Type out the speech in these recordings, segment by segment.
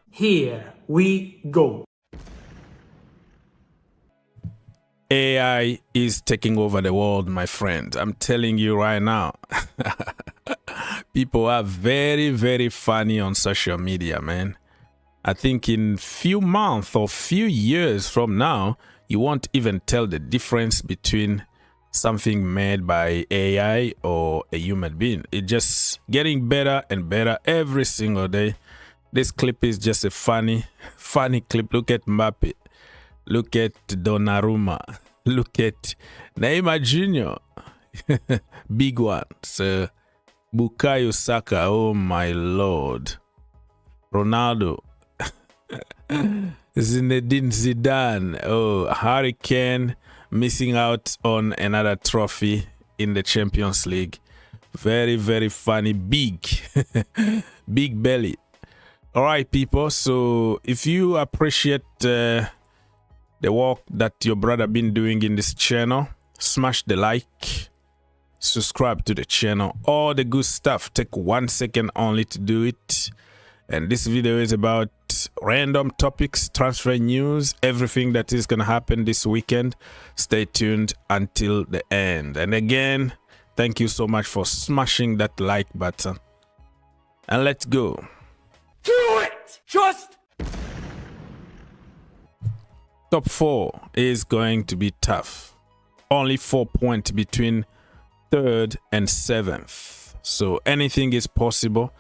Here we go. AI is taking over the world, my friend. I'm telling you right now. People are very, very funny on social media, man. I think in few months or few years from now, you won't even tell the difference between something made by AI or a human being. It's just getting better and better every single day. This clip is just a funny clip. Look at Mbappe. Look at Donnarumma. Look at Neymar Jr. Big one. So, Bukayo Saka. Oh my Lord. Ronaldo. Zinedine Zidane. Oh, Harry Kane missing out on another trophy in the Champions League. Very, very funny. Big. Big belly. All right, people. So if you appreciate the work that your brother been doing in this channel, smash the like, subscribe to the channel, all the good stuff. Take 1 second only to do it. And this video is about random topics, transfer news, everything that is going to happen this weekend. Stay tuned until the end. And again, thank you so much for smashing that like button. And let's go. Do it! Just... Top 4 is going to be tough. Only 4 points between 3rd and 7th. So anything is possible.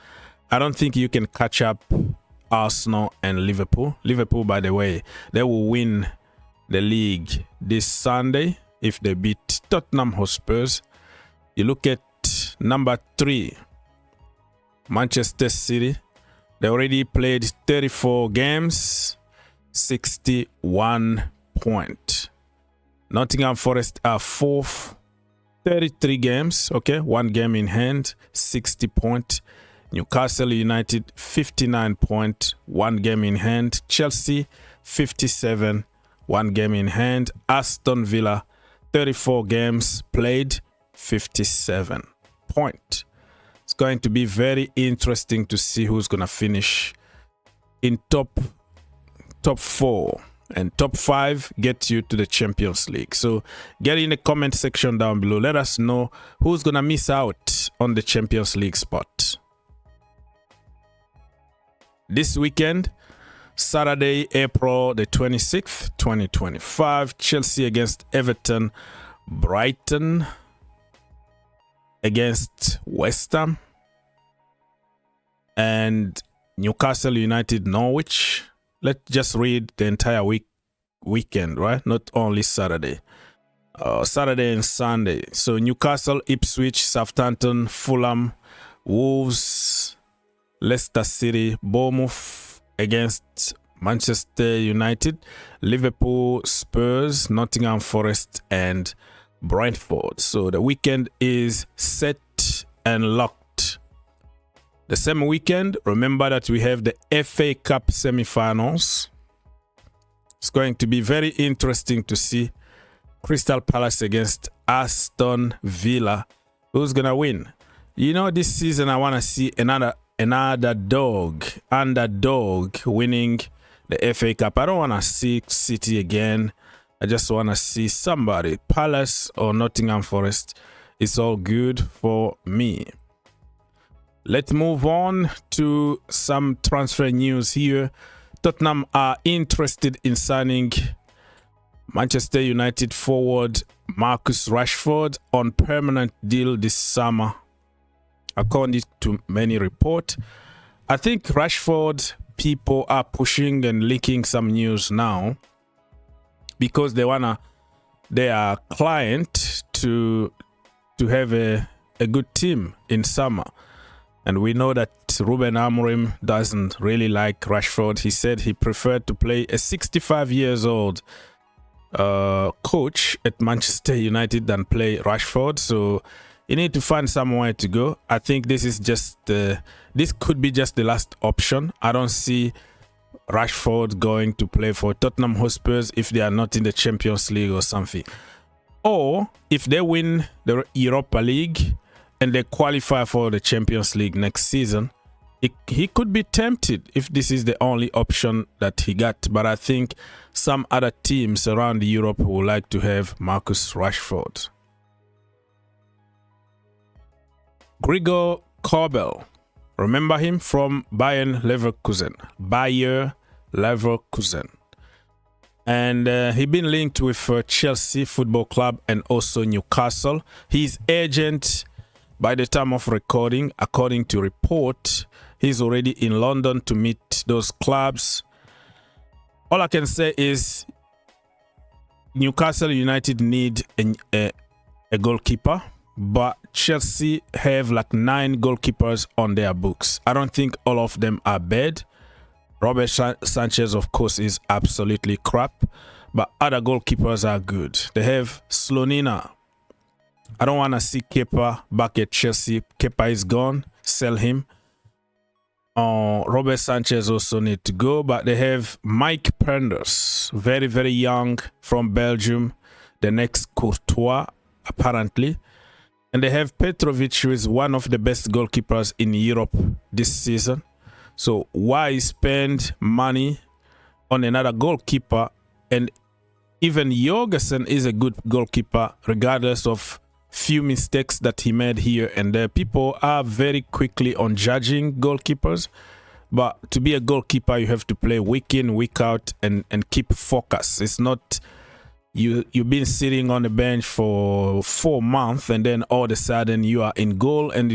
I don't think you can catch up Arsenal and Liverpool. Liverpool, by the way, they will win the league this Sunday if they beat Tottenham Hotspurs. You look at number 3, Manchester City. They already played 34 games, 61 points. Nottingham Forest are 4th, 33 games, okay, 1 game in hand, 60 points. Newcastle United 59 points, 1 game in hand. Chelsea 57, 1 game in hand. Aston Villa 34 games played, 57 points. It's going to be very interesting to see who's going to finish in top 4, and top 5 get you to the Champions League. So get in the comment section down below. Let us know who's going to miss out on the Champions League spot. This weekend, Saturday, April the 26th, 2025, Chelsea against Everton, Brighton against West Ham, and Newcastle United, Norwich. Let's just read the entire weekend, right? Not only Saturday. Saturday and Sunday. So Newcastle, Ipswich, Southampton, Fulham, Wolves, Leicester City, Bournemouth against Manchester United, Liverpool, Spurs, Nottingham Forest, and Brentford. So the weekend is set and locked. The same weekend, remember that we have the FA Cup semi-finals. It's going to be very interesting to see Crystal Palace against Aston Villa. Who's gonna win? You know, this season I want to see another underdog winning the FA Cup. I don't want to see City again. I just want to see somebody, Palace or Nottingham Forest. It's all good for me. Let's move on to some transfer news here. Tottenham are interested in signing Manchester United forward Marcus Rashford on permanent deal this summer. According to many reports, I think Rashford people are pushing and leaking some news now because they wanna their client to have a good team in summer. And we know that Ruben Amorim doesn't really like Rashford. He said he preferred to play a 65 years old coach at Manchester United than play Rashford. So you need to find somewhere to go. I think this is just this could be just the last option. I don't see Rashford going to play for Tottenham Hotspurs if they are not in the Champions League or something. Or if they win the Europa League and they qualify for the Champions League next season, he could be tempted if this is the only option that he got. But I think some other teams around Europe would like to have Marcus Rashford. Gregor Kobel. Remember him from Bayern Leverkusen. Bayer Leverkusen. And he's been linked with Chelsea Football Club and also Newcastle. His agent, by the time of recording, according to report, he's already in London to meet those clubs. All I can say is Newcastle United need a goalkeeper, but Chelsea have like 9 goalkeepers on their books. I don't think all of them are bad. Robert Sanchez, of course, is absolutely crap, but other goalkeepers are good. They have Slonina. I don't want to see Kepa back at Chelsea. Kepa is gone. Sell him. Robert Sanchez also need to go, but they have Mike Penders, very, very young from Belgium, the next Courtois, apparently. And they have Petrovic, who is one of the best goalkeepers in Europe this season. So why spend money on another goalkeeper? And even Jorgensen is a good goalkeeper, regardless of few mistakes that he made here and there. People are very quickly on judging goalkeepers, but to be a goalkeeper, you have to play week in, week out, and keep focus. It's not you've been sitting on the bench for 4 months and then all of a sudden you are in goal and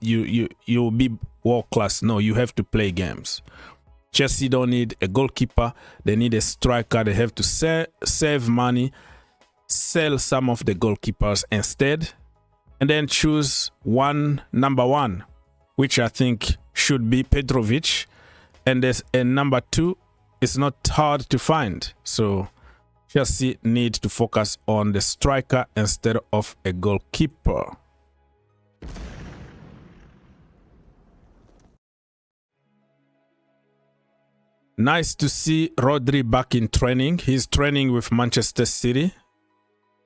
you'll be world class. No, you have to play games. Chelsea don't need a goalkeeper. They need a striker. They have to save money, sell some of the goalkeepers instead, and then choose number one, which I think should be Petrovic. And there's a number 2. It's not hard to find. So Chelsea need to focus on the striker instead of a goalkeeper. Nice to see Rodri back in training. He's training with Manchester City,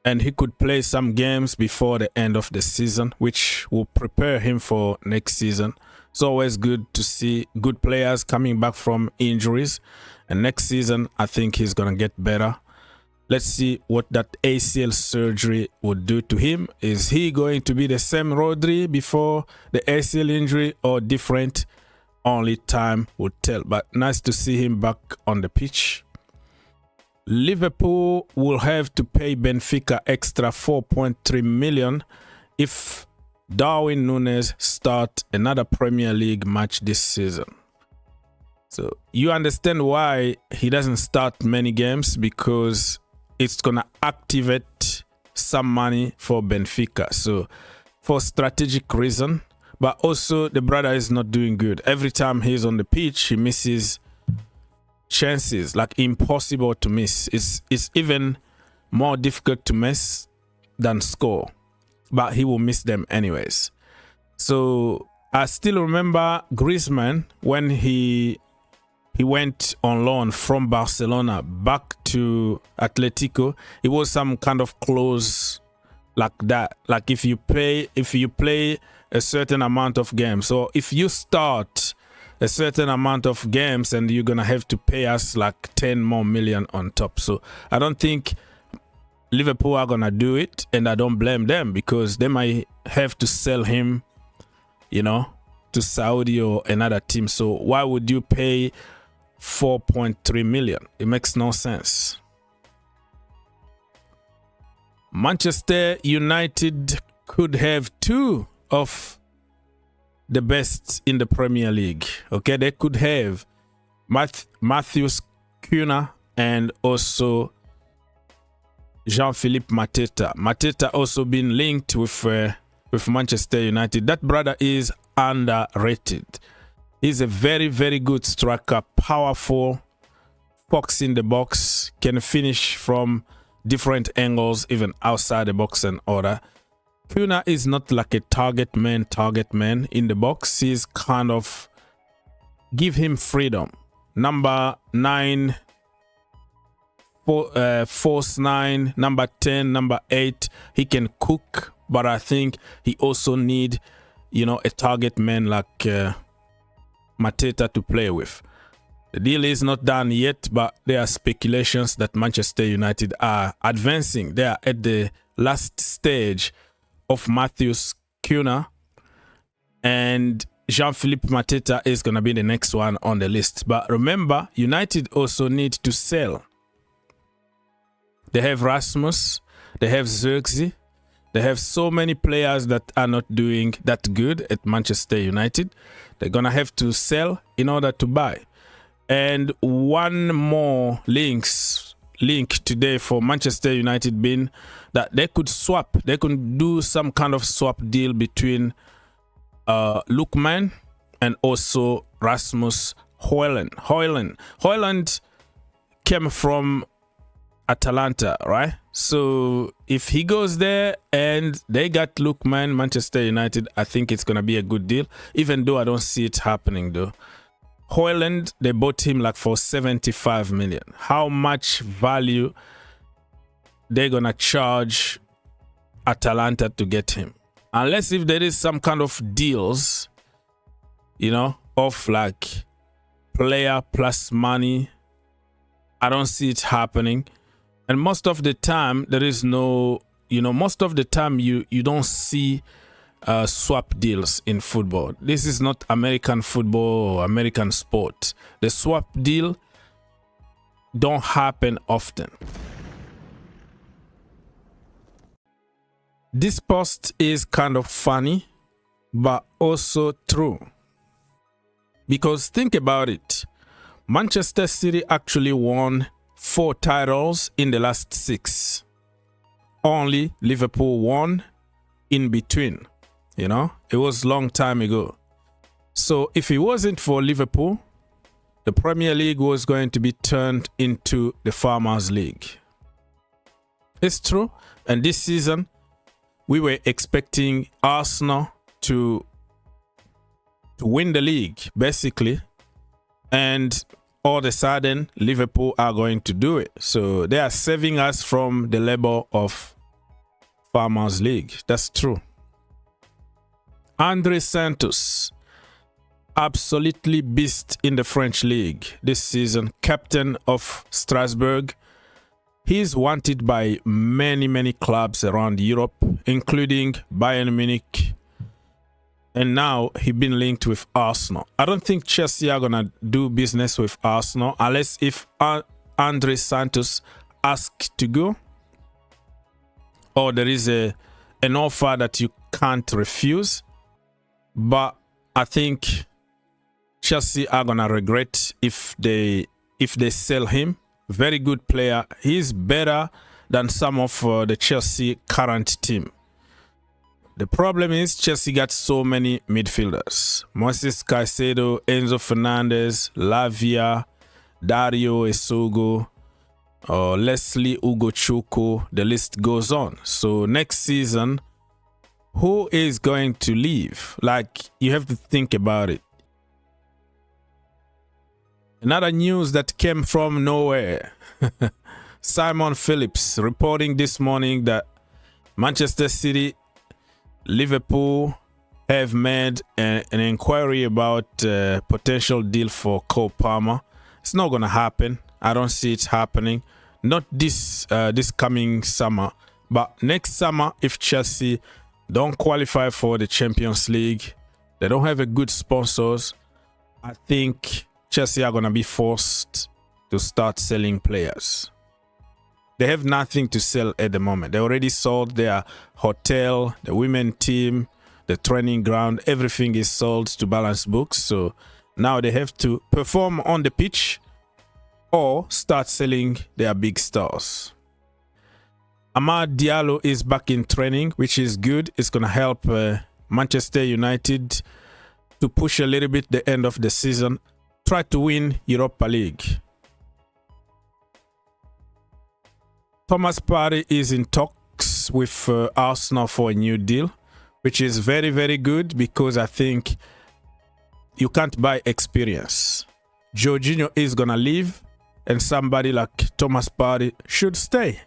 and he could play some games before the end of the season, which will prepare him for next season. It's always good to see good players coming back from injuries, and next season I think he's gonna get better. Let's see what that ACL surgery would do to him. Is he going to be the same Rodri before the ACL injury or different? Only time will tell, but nice to see him back on the pitch. Liverpool will have to pay Benfica extra 4.3 million if Darwin Nunez start another Premier League match this season. So you understand why he doesn't start many games, because it's gonna activate some money for Benfica. So for strategic reason, but also the brother is not doing good. Every time he's on the pitch, he misses chances, like impossible to miss. It's even more difficult to miss than score, but he will miss them anyways. So I still remember Griezmann when he went on loan from Barcelona back to Atletico. It was some kind of clause like that, like if you play a certain amount of games, so if you start a certain amount of games and you're gonna have to pay us like 10 more million on top. So I don't think Liverpool are gonna do it, and I don't blame them, because they might have to sell him, you know, to Saudi or another team. So why would you pay 4.3 million? It makes no sense. Manchester United could have 2 of the best in the Premier League. Okay, they could have Matthews Cunha and also Jean-Philippe Mateta. Mateta also been linked with Manchester United. That brother is underrated. He's a very, very good striker, powerful, box in the box, can finish from different angles, even outside the box and order. Cunha is not like a target man in the box. He's kind of give him freedom. Number 9, force 9, number 10, number 8. He can cook, but I think he also need, you know, a target man like Mateta to play with. The deal is not done yet, but there are speculations that Manchester United are advancing. They are at the last stage of Matthew's Cunha, and Jean-Philippe Mateta is going to be the next one on the list. But remember, United also need to sell. They have Rasmus, they have Zirkzee, they have so many players that are not doing that good at Manchester United. They're going to have to sell in order to buy. And one more link today for Manchester United being that they could swap. They could do some kind of swap deal between Nouman and also Rasmus Højlund. Højlund came from Atalanta, right? So if he goes there and they got Nouman, Manchester United, I think it's going to be a good deal, even though I don't see it happening though. Højlund, they bought him like for 75 million. How much value they're going to charge Atalanta to get him? Unless if there is some kind of deals, you know, of like player plus money, I don't see it happening. And most of the time, there is no, you know, most of the time you don't see swap deals in football. This is not American football or American sport. The swap deal don't happen often. This post is kind of funny, but also true. Because think about it. Manchester City actually won 4 titles in the last 6. Only Liverpool won in between. You know, it was a long time ago. So if it wasn't for Liverpool, the Premier League was going to be turned into the Farmers League. It's true. And this season, we were expecting Arsenal to win the league, basically. And all of a sudden, Liverpool are going to do it. So they are saving us from the label of Farmers League. That's true. Andrey Santos, absolutely beast in the French league this season, captain of Strasbourg. He's wanted by many clubs around Europe, including Bayern Munich. And now he's been linked with Arsenal. I don't think Chelsea are going to do business with Arsenal unless if Andrey Santos asks to go, or there is an offer that you can't refuse. But I think Chelsea are going to regret if they sell him. Very good player. He's better than some of the Chelsea current team. The problem is Chelsea got so many midfielders. Moses Caicedo, Enzo Fernandez, Lavia, Dario Esogo, Leslie Ugochukwu, the list goes on. So next season, who is going to leave? Like, you have to think about it. Another news that came from nowhere. Simon Phillips reporting this morning that Manchester City, Liverpool have made an inquiry about a potential deal for Cole Palmer. It's not going to happen. I don't see it happening. Not this coming summer, but next summer if Chelsea don't qualify for the Champions League, they don't have a good sponsors, I think Chelsea are going to be forced to start selling players. They have nothing to sell at the moment. They already sold their hotel, the women team, the training ground. Everything is sold to balance books. So now they have to perform on the pitch or start selling their big stars. Amad Diallo is back in training, which is good. It's going to help Manchester United to push a little bit the end of the season. Try to win Europa League. Thomas Partey is in talks with Arsenal for a new deal, which is very good because I think you can't buy experience. Jorginho is going to leave and somebody like Thomas Partey should stay.